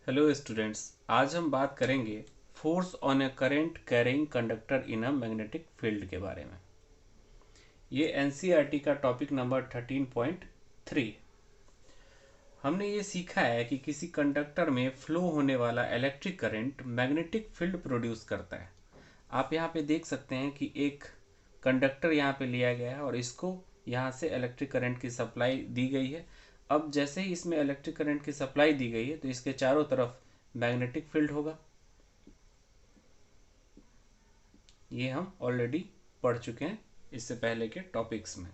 Hello students, आज हम बात करेंगे force on A current carrying conductor in a magnetic field के बारे में। ये एनसीईआरटी का टॉपिक नंबर 13.3। हमने ये सीखा है कि किसी कंडक्टर में फ्लो होने वाला electric current magnetic field produce करता है। आप यहाँ पे देख सकते हैं कि एक कंडक्टर यहाँ पे लिया गया है और इसको यहाँ से इलेक्ट्रिक करंट की सप्लाई दी गई है। अब जैसे ही इसमें इलेक्ट्रिक करंट की सप्लाई दी गई है तो इसके चारों तरफ मैग्नेटिक फील्ड होगा। ये हम ऑलरेडी पढ़ चुके हैं इससे पहले के टॉपिक्स में।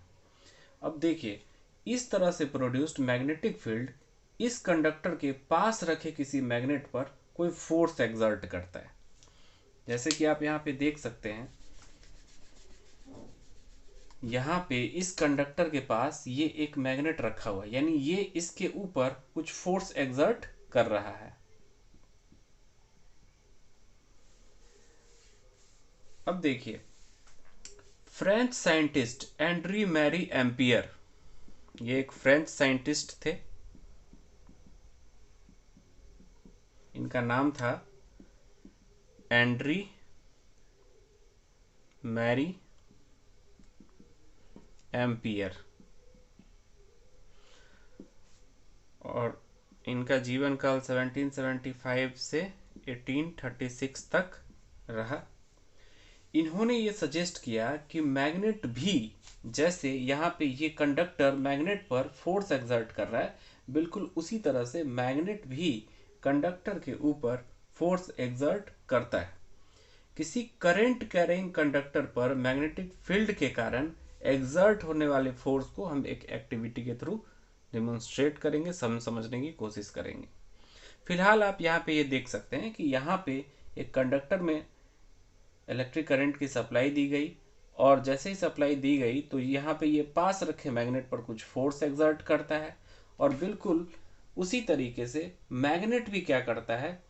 अब देखिए, इस तरह से प्रोड्यूस्ड मैग्नेटिक फील्ड इस कंडक्टर के पास रखे किसी मैग्नेट पर कोई फोर्स एक्सर्ट करता है। जैसे कि आप यहाँ पे देख सकते हैं, यहाँ पे इस कंडक्टर के पास ये एक मैग्नेट रखा हुआ है, यानी ये इसके ऊपर कुछ फोर्स एक्सर्ट कर रहा है। अब देखिए, French scientist André Marie Ampère, ये एक फ्रेंच साइंटिस्ट थे। इनका नाम था एंड्री मैरी एम्पियर और इनका जीवन काल 1775 से 1836 तक रहा। इन्होंने ये सजेस्ट किया कि मैग्नेट भी, जैसे यहाँ पे ये कंडक्टर मैग्नेट पर फोर्स एक्सर्ट कर रहा है, बिल्कुल उसी तरह से मैग्नेट भी कंडक्टर के ऊपर फोर्स एक्सर्ट करता है। किसी करंट कैरिंग कंडक्टर पर मैग्नेटिक फील्ड के कारण एक्सर्ट होने वाले फोर्स को हम एक एक्टिविटी के थ्रू डिमॉन्स्ट्रेट करेंगे, समझने की कोशिश करेंगे। फिलहाल आप यहाँ पे ये देख सकते हैं कि यहाँ पे एक कंडक्टर में इलेक्ट्रिक करंट की सप्लाई दी गई और जैसे ही सप्लाई दी गई तो यहाँ पे ये पास रखे मैग्नेट पर कुछ फोर्स एक्सर्ट करता है और बिल्कुल उसी तरीके से मैग्नेट भी क्या करता है,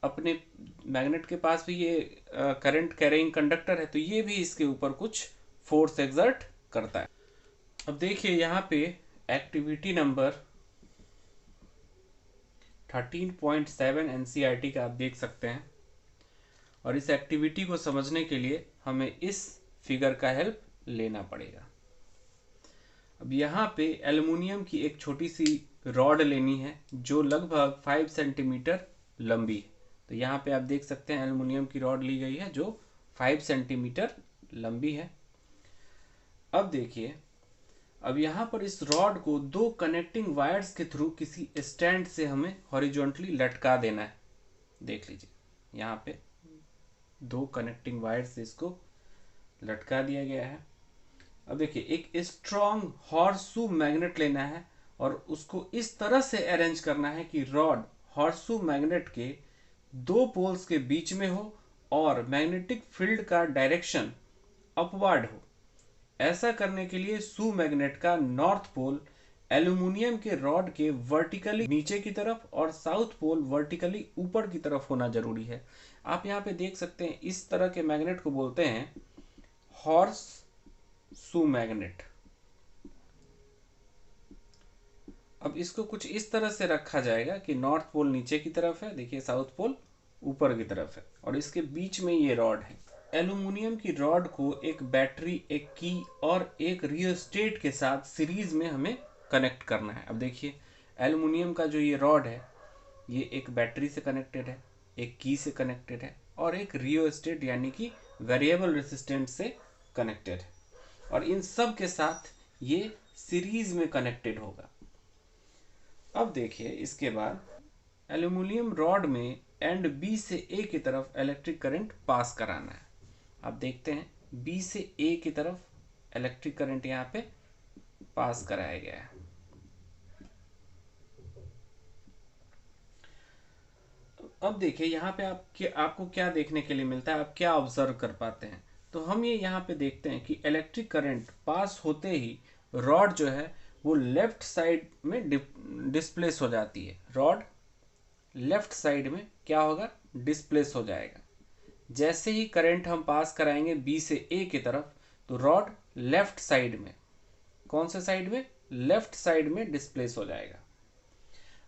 अपने मैग्नेट के पास भी ये करंट कैरिंग कंडक्टर है तो ये भी इसके ऊपर कुछ फोर्स एक्सर्ट करता है। अब देखिए, यहाँ पे एक्टिविटी नंबर 13.7 एनसीईआरटी का आप देख सकते हैं और इस एक्टिविटी को समझने के लिए हमें इस फिगर का हेल्प लेना पड़ेगा। अब यहाँ पे एल्युमिनियम की एक छोटी सी रॉड लेनी है जो लगभग 5 सेंटीमीटर लंबी है। तो यहाँ पे आप देख सकते हैं एल्युमिनियम की रॉड ली गई है जो 5 सेंटीमीटर लंबी है। अब देखिए, अब यहाँ पर इस रॉड को दो कनेक्टिंग वायर्स के थ्रू किसी स्टैंड से हमें हॉरिजॉन्टली लटका देना है। देख लीजिए, यहाँ पे दो कनेक्टिंग वायर से इसको लटका दिया गया है। अब देखिए, एक स्ट्रॉन्ग हॉर्सशू मैग्नेट लेना है और उसको इस तरह से अरेंज करना है कि रॉड हॉर्सशू मैग्नेट के दो पोल्स के बीच में हो और मैग्नेटिक फील्ड का डायरेक्शन अपवर्ड हो। ऐसा करने के लिए शू मैग्नेट का नॉर्थ पोल एल्यूमिनियम के रॉड के वर्टिकली नीचे की तरफ और साउथ पोल वर्टिकली ऊपर की तरफ होना जरूरी है। आप यहाँ पे देख सकते हैं, इस तरह के मैग्नेट को बोलते हैं हॉर्स शू मैग्नेट। अब इसको कुछ इस तरह से रखा जाएगा कि नॉर्थ पोल नीचे की तरफ है, देखिए साउथ पोल ऊपर की तरफ है और इसके बीच में ये रॉड है। एल्यूमिनियम की रॉड को एक बैटरी, एक की और एक रियोस्टेट के साथ सीरीज में हमें कनेक्ट करना है। अब देखिए, एल्यूमिनियम का जो ये रॉड है ये एक बैटरी से कनेक्टेड है, एक की से कनेक्टेड है और एक रियोस्टेट यानी कि वेरिएबल रेसिस्टेंस से कनेक्टेड है और इन सब के साथ ये सीरीज में कनेक्टेड होगा। अब देखिए, इसके बाद एल्यूमिनियम रॉड में एंड बी से ए की तरफ इलेक्ट्रिक करंट पास कराना है। आप देखते हैं, बी से ए की तरफ इलेक्ट्रिक करंट यहाँ पे पास कराया गया है। अब देखिए, यहाँ पे आपको क्या देखने के लिए मिलता है, आप क्या ऑब्जर्व कर पाते हैं। तो हम ये यहाँ पे देखते हैं कि इलेक्ट्रिक करंट पास होते ही रॉड जो है वो लेफ्ट साइड में डिस्प्लेस हो जाती है। रॉड लेफ्ट साइड में क्या होगा, डिस्प्लेस हो जाएगा। जैसे ही करंट हम पास कराएंगे बी से ए की तरफ तो रॉड लेफ्ट साइड में, कौन से साइड में, लेफ्ट साइड में डिस्प्लेस हो जाएगा।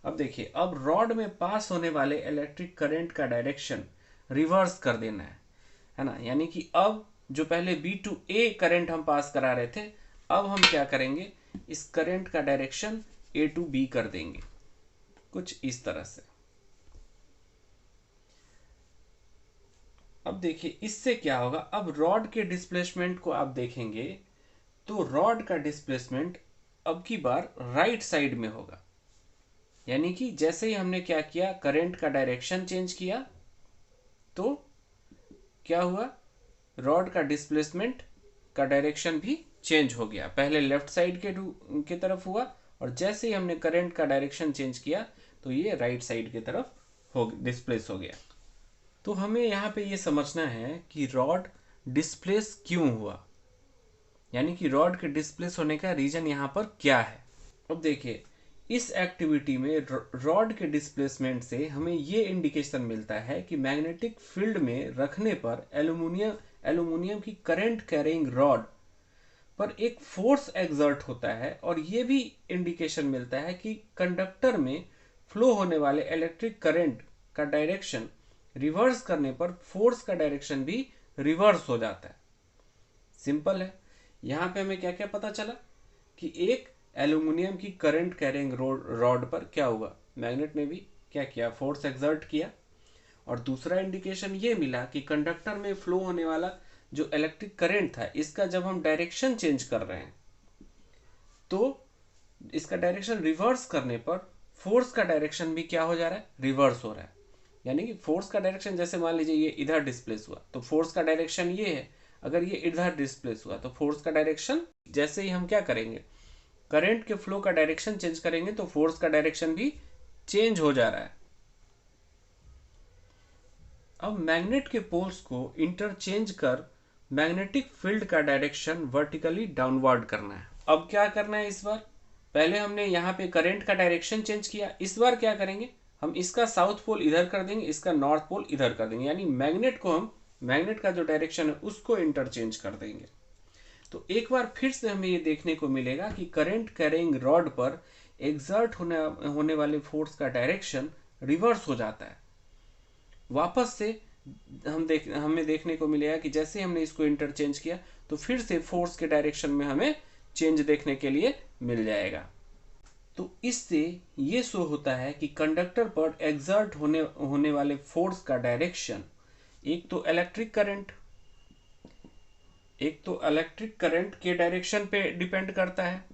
अब देखिए, अब रॉड में पास होने वाले इलेक्ट्रिक करंट का डायरेक्शन रिवर्स कर देना है ना। यानी कि अब जो पहले बी टू ए करंट हम पास करा रहे थे, अब हम क्या करेंगे, इस करंट का डायरेक्शन ए टू बी कर देंगे, कुछ इस तरह से। अब देखिए इससे क्या होगा, अब रॉड के डिस्प्लेसमेंट को आप देखेंगे तो रॉड का डिस्प्लेसमेंट अब की बार राइट साइड में होगा। यानी कि जैसे ही हमने क्या किया, करंट का डायरेक्शन चेंज किया, तो क्या हुआ, रॉड का डिस्प्लेसमेंट का डायरेक्शन भी चेंज हो गया। पहले लेफ्ट साइड के तरफ हुआ, और जैसे ही हमने करंट का डायरेक्शन चेंज किया तो ये राइट साइड की तरफ डिस्प्लेस हो गया। तो हमें यहाँ पे ये समझना है कि रॉड डिस्प्लेस क्यों हुआ, यानी कि रॉड के डिस्प्लेस होने का रीजन यहाँ पर क्या है। अब देखिए, इस एक्टिविटी में रॉड के डिस्प्लेसमेंट से हमें ये इंडिकेशन मिलता है कि मैग्नेटिक फील्ड में रखने पर एल्यूमिनियम की करंट कैरिंग रॉड पर एक फोर्स एक्सर्ट होता है, और ये भी इंडिकेशन मिलता है कि कंडक्टर में फ्लो होने वाले इलेक्ट्रिक करंट का डायरेक्शन रिवर्स करने पर फोर्स का डायरेक्शन भी रिवर्स हो जाता है। सिंपल है। यहाँ पे हमें क्या क्या पता चला कि एक एल्यूमिनियम की करंट कैरिंग रॉड पर क्या हुआ, मैग्नेट ने भी क्या किया, फोर्स एक्सर्ट किया। और दूसरा इंडिकेशन ये मिला कि कंडक्टर में फ्लो होने वाला जो इलेक्ट्रिक करंट था, इसका जब हम डायरेक्शन चेंज कर रहे हैं तो इसका डायरेक्शन रिवर्स करने पर फोर्स का डायरेक्शन भी क्या हो जा रहा है, रिवर्स हो रहा है। यानी कि फोर्स का डायरेक्शन, जैसे मान लीजिए ये इधर डिस्प्लेस हुआ तो फोर्स का डायरेक्शन ये है, अगर ये इधर डिस्प्लेस हुआ तो फोर्स का डायरेक्शन, जैसे ही हम क्या करेंगे, करंट के फ्लो का डायरेक्शन चेंज करेंगे तो फोर्स का डायरेक्शन भी चेंज हो जा रहा है। अब मैग्नेट के पोल्स को इंटरचेंज कर मैग्नेटिक फील्ड का डायरेक्शन वर्टिकली डाउनवर्ड करना है। अब क्या करना है, इस बार पहले हमने यहाँ पे करंट का डायरेक्शन चेंज किया, इस बार क्या करेंगे, हम इसका साउथ पोल इधर कर देंगे, इसका नॉर्थ पोल इधर कर देंगे। यानी मैग्नेट का जो डायरेक्शन है उसको इंटरचेंज कर देंगे। तो एक बार फिर से हमें ये देखने को मिलेगा कि करंट कैरिंग रॉड पर एग्जर्ट होने वाले फोर्स का डायरेक्शन रिवर्स हो जाता है। वापस से हमें देखने को मिलेगा कि जैसे हमने इसको इंटरचेंज किया तो फिर से फोर्स के डायरेक्शन में हमें चेंज देखने के लिए मिल जाएगा। तो इससे ये शो होता है कि कंडक्टर पर एग्जर्ट होने वाले फोर्स का डायरेक्शन एक तो इलेक्ट्रिक करंट के डायरेक्शन पे डिपेंड करता है,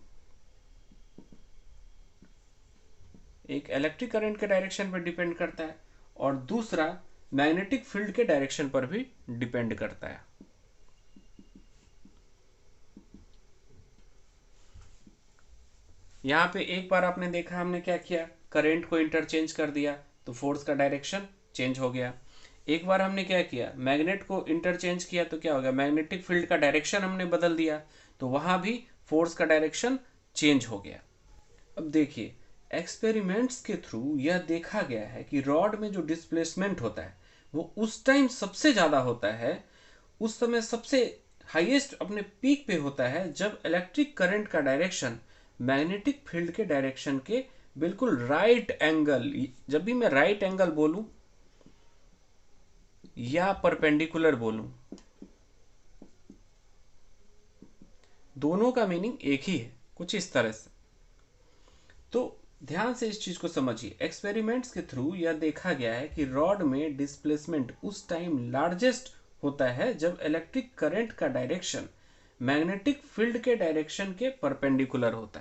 एक इलेक्ट्रिक करंट के डायरेक्शन पर डिपेंड करता है, और दूसरा मैग्नेटिक फील्ड के डायरेक्शन पर भी डिपेंड करता है। यहां पे एक बार आपने देखा हमने क्या किया, करंट को इंटरचेंज कर दिया तो फोर्स का डायरेक्शन चेंज हो गया। एक बार हमने क्या किया, मैग्नेट को इंटरचेंज किया तो क्या हो गया, मैग्नेटिक फील्ड का डायरेक्शन हमने बदल दिया तो वहां भी फोर्स का डायरेक्शन चेंज हो गया। अब देखिए, एक्सपेरिमेंट्स के थ्रू यह देखा गया है कि रॉड में जो डिस्प्लेसमेंट होता है वो उस टाइम सबसे ज्यादा होता है, उस समय सबसे हाईएस्ट अपने पीक पे होता है जब इलेक्ट्रिक करंट का डायरेक्शन मैग्नेटिक फील्ड के डायरेक्शन के बिल्कुल राइट एंगल, जब भी मैं राइट एंगल बोलूं या परपेंडिकुलर बोलूं, दोनों का मीनिंग एक ही है, कुछ इस तरह से। तो ध्यान से इस चीज को समझिए, एक्सपेरिमेंट्स के थ्रू यह देखा गया है कि रॉड में डिस्प्लेसमेंट उस टाइम लार्जेस्ट होता है जब इलेक्ट्रिक करंट का डायरेक्शन मैग्नेटिक फील्ड के डायरेक्शन के परपेंडिकुलर होता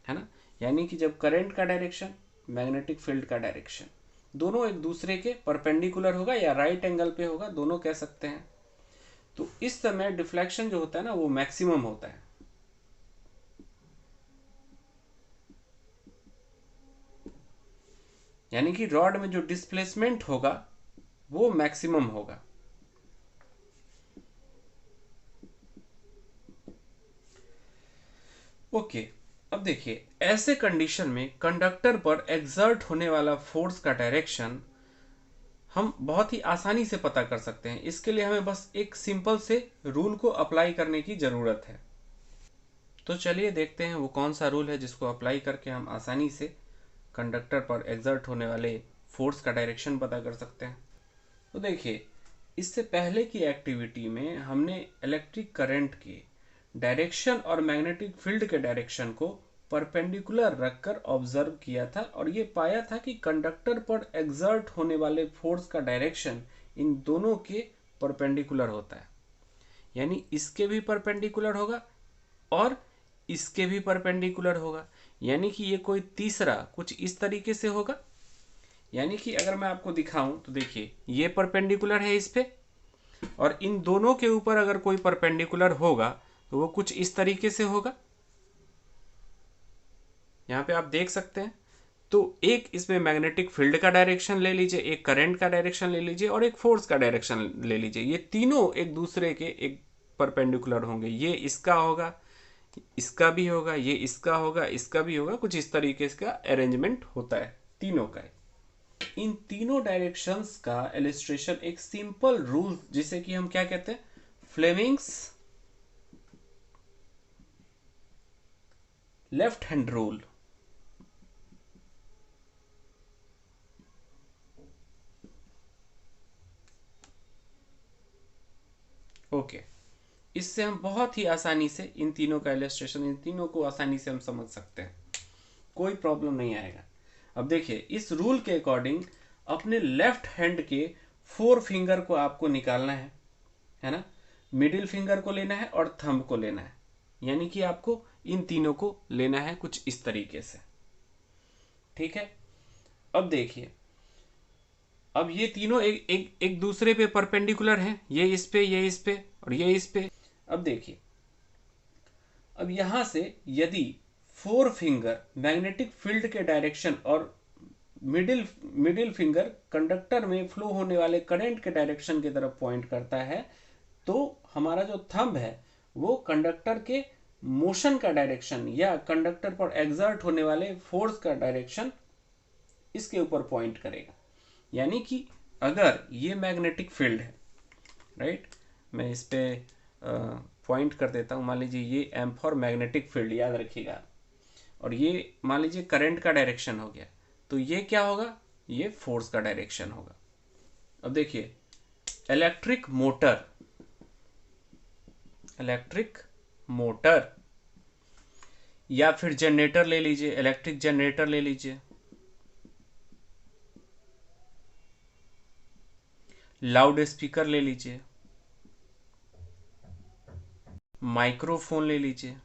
है ना। यानी कि जब करंट का डायरेक्शन, मैग्नेटिक फील्ड का डायरेक्शन दोनों एक दूसरे के परपेंडिकुलर होगा या राइट एंगल पे होगा, दोनों कह सकते हैं, तो इस समय डिफ्लेक्शन जो होता है ना वो मैक्सिमम होता है। यानी कि रॉड में जो डिस्प्लेसमेंट होगा वो मैक्सिमम होगा। ओके, अब देखिए, ऐसे कंडीशन में कंडक्टर पर एक्सर्ट होने वाला फोर्स का डायरेक्शन हम बहुत ही आसानी से पता कर सकते हैं। इसके लिए हमें बस एक सिंपल से रूल को अप्लाई करने की जरूरत है। तो चलिए देखते हैं वो कौन सा रूल है जिसको अप्लाई करके हम आसानी से कंडक्टर पर एग्जर्ट होने वाले फोर्स का डायरेक्शन पता कर सकते हैं। तो देखिए, इससे पहले की एक्टिविटी में हमने इलेक्ट्रिक करंट के डायरेक्शन और मैग्नेटिक फील्ड के डायरेक्शन को परपेंडिकुलर रखकर ऑब्जर्व किया था और ये पाया था कि कंडक्टर पर एग्जर्ट होने वाले फोर्स का डायरेक्शन इन दोनों के परपेंडिकुलर होता है, यानी इसके भी परपेंडिकुलर होगा और इसके भी परपेंडिकुलर होगा, यानी कि ये कोई तीसरा कुछ इस तरीके से होगा। यानी कि अगर मैं आपको दिखाऊं तो देखिए, ये परपेंडिकुलर है इस पे, और इन दोनों के ऊपर अगर कोई परपेंडिकुलर होगा तो वो कुछ इस तरीके से होगा। यहां पे आप देख सकते हैं। तो एक इसमें मैग्नेटिक फील्ड का डायरेक्शन ले लीजिए, एक करंट का डायरेक्शन ले लीजिए और एक फोर्स का डायरेक्शन ले लीजिए। ये तीनों एक दूसरे के एक परपेंडिकुलर होंगे। ये इसका होगा, इसका भी होगा, ये इसका होगा, इसका भी होगा। कुछ इस तरीके का अरेंजमेंट होता है तीनों का। इन तीनों डायरेक्शंस का इलस्ट्रेशन एक सिंपल रूल जिसे कि हम क्या कहते हैं, Fleming's left hand rule. Okay, इससे हम बहुत ही आसानी से इन तीनों का इलस्ट्रेशन, इन तीनों को आसानी से हम समझ सकते हैं, कोई प्रॉब्लम नहीं आएगा। अब देखिए, इस रूल के अकॉर्डिंग अपने लेफ्ट हैंड के 4 फिंगर को आपको निकालना है ना। मिडिल फिंगर को लेना है और थंब को लेना है, यानी कि आपको इन तीनों को लेना है कुछ इस तरीके से। ठीक है, अब देखिए, अब ये तीनों एक दूसरे पे परपेंडिकुलर हैं। ये इस पे, ये इस पे और ये इस पे। अब देखिए, अब यहां से यदि 4 फिंगर मैग्नेटिक फील्ड के डायरेक्शन और मिडिल फिंगर कंडक्टर में फ्लो होने वाले करंट के डायरेक्शन की तरफ पॉइंट करता है, तो हमारा जो थंब है वो कंडक्टर के मोशन का डायरेक्शन या कंडक्टर पर एग्जर्ट होने वाले फोर्स का डायरेक्शन इसके ऊपर पॉइंट करेगा। यानी कि अगर ये मैग्नेटिक फील्ड है, राइट, मैं इस पे पॉइंट कर देता हूं। मान लीजिए ये एम फॉर मैग्नेटिक फील्ड, याद रखिएगा, और ये मान लीजिए करंट का डायरेक्शन हो गया, तो ये क्या होगा, ये फोर्स का डायरेक्शन होगा। अब देखिए, इलेक्ट्रिक मोटर, इलेक्ट्रिक मोटर या फिर जनरेटर ले लीजिए, इलेक्ट्रिक जनरेटर ले लीजिए, लाउड स्पीकर ले लीजिए, माइक्रोफोन ले लीजिए,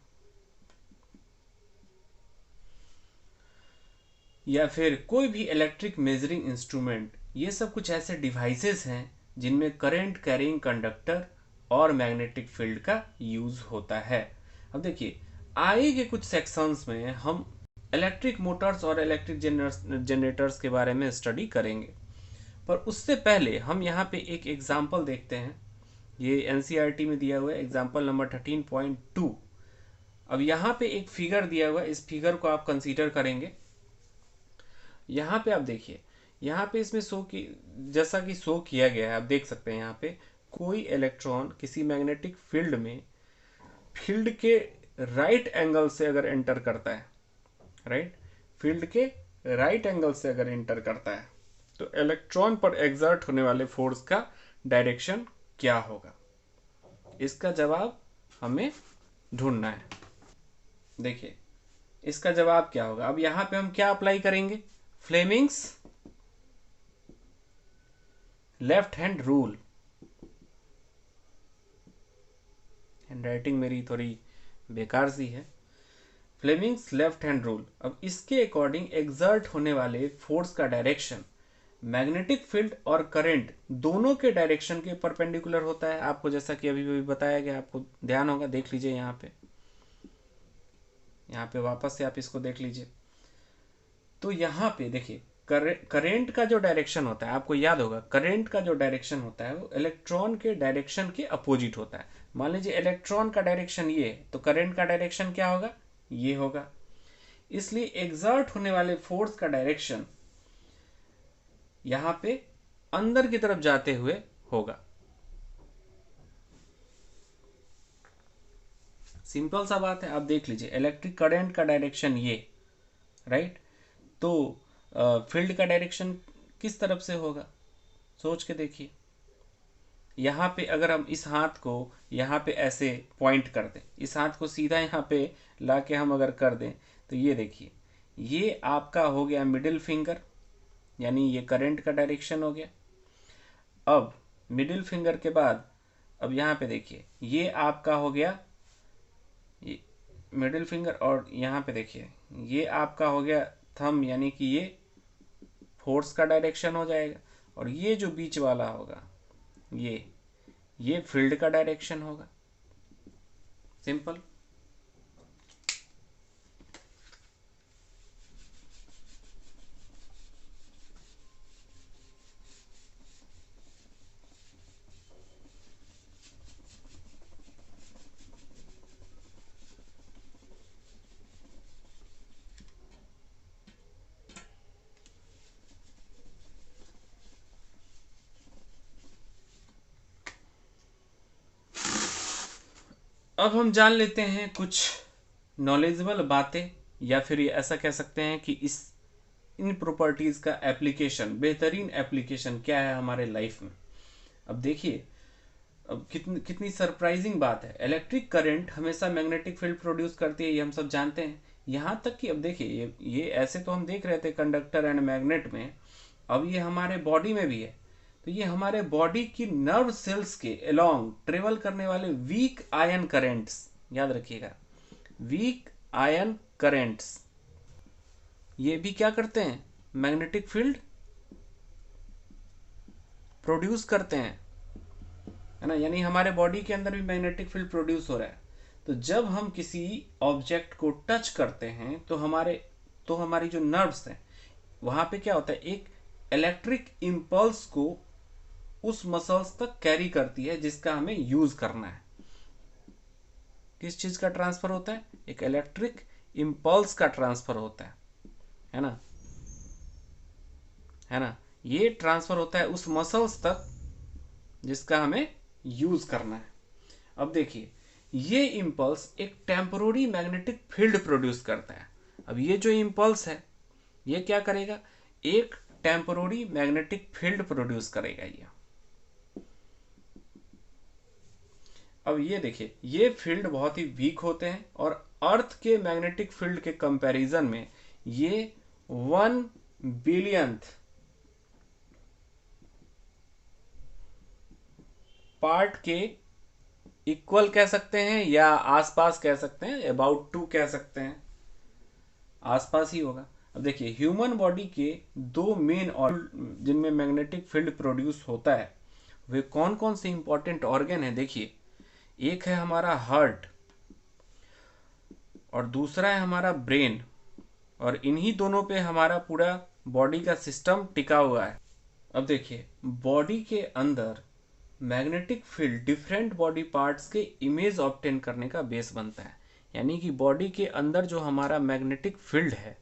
या फिर कोई भी इलेक्ट्रिक मेजरिंग इंस्ट्रूमेंट, ये सब कुछ ऐसे डिवाइसेस हैं जिनमें करंट कैरिंग कंडक्टर और मैग्नेटिक फील्ड का यूज होता है। अब देखिए, आगे के कुछ सेक्शंस में हम इलेक्ट्रिक मोटर्स और इलेक्ट्रिक जनरेटर्स के बारे में स्टडी करेंगे, पर उससे पहले हम यहाँ पे एक एग्जाम्पल देखते हैं। ये एनसीईआरटी में दिया हुआ है, एग्जाम्पल नंबर 13.2। अब यहाँ पे एक फिगर दिया हुआ है, इस फिगर को आप कंसीडर करेंगे। यहाँ पे आप देखिए, यहाँ पे इसमें शो की जैसा कि शो किया गया है, आप देख सकते हैं यहाँ पे कोई इलेक्ट्रॉन किसी मैग्नेटिक फील्ड में फील्ड के राइट एंगल से अगर एंटर करता है, राइट, फील्ड के राइट एंगल से अगर एंटर करता है, तो इलेक्ट्रॉन पर एग्जर्ट होने वाले फोर्स का डायरेक्शन क्या होगा, इसका जवाब हमें ढूंढना है। देखिए, इसका जवाब क्या होगा। अब यहां पे हम क्या अप्लाई करेंगे, Fleming's left hand rule. Hand writing मेरी थोड़ी बेकार सी है। Fleming's left hand rule. अब इसके अकॉर्डिंग एग्जर्ट होने वाले फोर्स का डायरेक्शन मैग्नेटिक फील्ड और करंट दोनों के डायरेक्शन के परपेंडिकुलर होता है। आपको जैसा कि अभी भी बताया गया, आपको ध्यान होगा, देख लीजिए यहाँ पे वापस से आप इसको देख लीजिए। तो यहाँ पे देखिए, करेंट का जो डायरेक्शन होता है, आपको याद होगा, करेंट का जो डायरेक्शन होता है वो इलेक्ट्रॉन के डायरेक्शन के अपोजिट होता है। मान लीजिए इलेक्ट्रॉन का डायरेक्शन ये है, तो करंट का डायरेक्शन क्या होगा, ये होगा। इसलिए एग्जर्ट होने वाले फोर्स का डायरेक्शन यहां पे अंदर की तरफ जाते हुए होगा। सिंपल सा बात है, आप देख लीजिए, इलेक्ट्रिक करंट का डायरेक्शन ये, राइट, तो फील्ड का डायरेक्शन किस तरफ से होगा, सोच के देखिए। यहाँ पे अगर हम इस हाथ को यहाँ पे ऐसे पॉइंट कर दें, इस हाथ को सीधा यहाँ पे ला के हम अगर कर दें, तो ये देखिए, ये आपका हो गया मिडिल फिंगर, यानी ये करंट का डायरेक्शन हो गया। अब मिडिल फिंगर के बाद अब यहाँ पे देखिए, ये आपका हो गया ये मिडिल फिंगर, और यहाँ पे देखिए ये आपका हो गया थंब, यानी कि ये फोर्स का डायरेक्शन हो जाएगा, और ये जो बीच वाला होगा ये फील्ड का डायरेक्शन होगा। सिंपल। अब हम जान लेते हैं कुछ नॉलेजेबल बातें, या फिर ये ऐसा कह सकते हैं कि इन प्रॉपर्टीज का एप्लीकेशन, बेहतरीन एप्लीकेशन क्या है हमारे लाइफ में। अब देखिए, अब कितनी कितनी सरप्राइजिंग बात है। इलेक्ट्रिक करंट हमेशा मैग्नेटिक फील्ड प्रोड्यूस करती है, ये हम सब जानते हैं। यहाँ तक कि अब देखिए, ये ऐसे तो हम देख रहे थे कंडक्टर एंड मैग्नेट में, अब ये हमारे बॉडी में भी है। तो ये हमारे बॉडी की नर्व सेल्स के अलोंग ट्रेवल करने वाले वीक आयन करेंट्स, याद रखिएगा, वीक आयन करेंट्स, ये भी क्या करते हैं, मैग्नेटिक फील्ड प्रोड्यूस करते हैं, है ना। यानी हमारे बॉडी के अंदर भी मैग्नेटिक फील्ड प्रोड्यूस हो रहा है। तो जब हम किसी ऑब्जेक्ट को टच करते हैं तो हमारी जो नर्व्स हैं, वहां पे क्या होता है, एक इलेक्ट्रिक इंपल्स को उस मसल्स तक कैरी करती है जिसका हमें यूज करना है। किस चीज का ट्रांसफर होता है, एक इलेक्ट्रिक इंपल्स का ट्रांसफर होता है ना, है ना। ये ट्रांसफर होता है उस मसल्स तक जिसका हमें यूज करना है। अब देखिए, ये इंपल्स एक टेम्पोररी मैग्नेटिक फील्ड प्रोड्यूस करता है। अब ये जो इंपल्स है, ये क्या करेगा, एक टेम्पोररी मैग्नेटिक फील्ड प्रोड्यूस करेगा ये। अब ये देखिए, ये फील्ड बहुत ही वीक होते हैं, और अर्थ के मैग्नेटिक फील्ड के कंपैरिजन में ये 1 बिलियंथ पार्ट के इक्वल कह सकते हैं, या आसपास कह सकते हैं, अबाउट 2 कह सकते हैं, आसपास ही होगा। अब देखिए, ह्यूमन बॉडी के 2 मेन ऑर्गन जिनमें मैग्नेटिक फील्ड प्रोड्यूस होता है, वे कौन कौन से इंपॉर्टेंट ऑर्गन है, देखिए। एक है हमारा हार्ट, और दूसरा है हमारा ब्रेन, और इन्हीं दोनों पे हमारा पूरा बॉडी का सिस्टम टिका हुआ है। अब देखिए, बॉडी के अंदर magnetic field different body parts के इमेज ऑब्टेन करने का बेस बनता है। यानी कि बॉडी के अंदर जो हमारा मैग्नेटिक फील्ड है,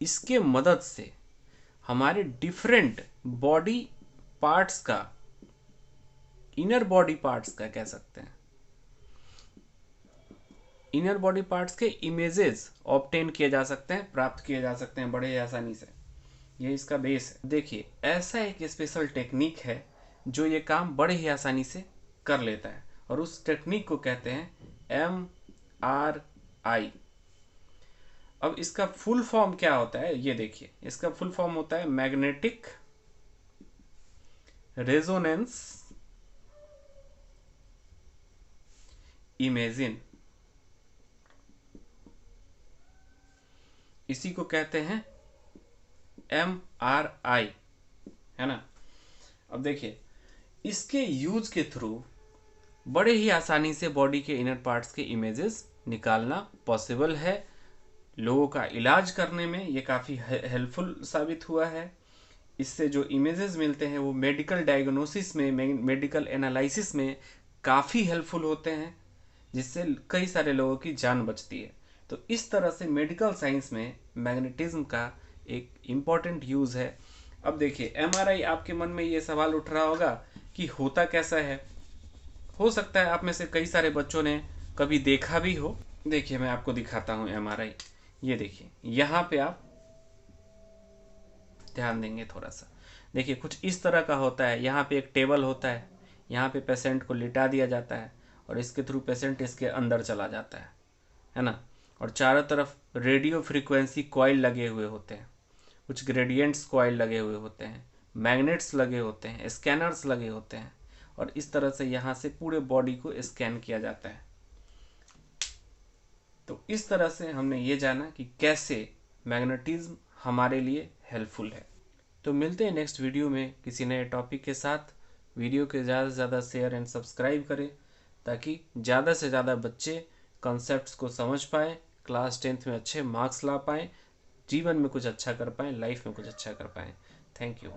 इसके मदद से हमारे डिफरेंट बॉडी पार्ट्स का, इनर बॉडी पार्ट्स का कह सकते हैं, इनर बॉडी पार्ट्स के इमेजेस ऑब्टेन किए जा सकते हैं, प्राप्त किए जा सकते हैं बड़े आसानी से। ये इसका बेस है। देखिए, ऐसा एक स्पेशल टेक्निक है जो ये काम बड़े ही आसानी से कर लेता है, और उस टेक्निक को कहते हैं MRI। अब इसका फुल फॉर्म क्या होता है, ये देखिए, इसका फुल फॉर्म होता है मैग्नेटिक रेजोनेंस इमेजिंग। इसी को कहते हैं MRI, है ना। अब देखिए, इसके यूज के थ्रू बड़े ही आसानी से बॉडी के इनर पार्ट्स के इमेजेस निकालना पॉसिबल है। लोगों का इलाज करने में ये काफ़ी हेल्पफुल साबित हुआ है। इससे जो इमेजेस मिलते हैं वो मेडिकल डायग्नोसिस में, मेडिकल एनालिसिस में काफ़ी हेल्पफुल होते हैं, जिससे कई सारे लोगों की जान बचती है। तो इस तरह से मेडिकल साइंस में मैग्नेटिज्म का एक इम्पॉर्टेंट यूज़ है। अब देखिए, MRI, आपके मन में ये सवाल उठ रहा होगा कि होता कैसा है। हो सकता है आप में से कई सारे बच्चों ने कभी देखा भी हो। देखिए, मैं आपको दिखाता हूँ MRI। ये देखिए, यहाँ पे आप ध्यान देंगे थोड़ा सा। देखिए कुछ इस तरह का होता है, यहाँ पे एक टेबल होता है, यहाँ पे पेशेंट को लिटा दिया जाता है और इसके थ्रू पेशेंट इसके अंदर चला जाता है ना। और चारों तरफ रेडियो फ्रीक्वेंसी कॉइल लगे हुए होते हैं, कुछ ग्रेडियंट्स कॉइल लगे हुए होते हैं, मैग्नेट्स लगे होते हैं, स्कैनर्स लगे होते हैं, और इस तरह से यहाँ से पूरे बॉडी को स्कैन किया जाता है। तो इस तरह से हमने ये जाना कि कैसे मैग्नेटिज्म हमारे लिए हेल्पफुल है। तो मिलते हैं नेक्स्ट वीडियो में किसी नए टॉपिक के साथ। वीडियो के ज़्यादा से ज़्यादा शेयर एंड सब्सक्राइब करें ताकि ज़्यादा से ज़्यादा बच्चे कॉन्सेप्ट्स को समझ पाएँ, क्लास 10th में अच्छे मार्क्स ला पाएँ, जीवन में कुछ अच्छा कर पाएँ, लाइफ में कुछ अच्छा कर पाएँ। Thank you.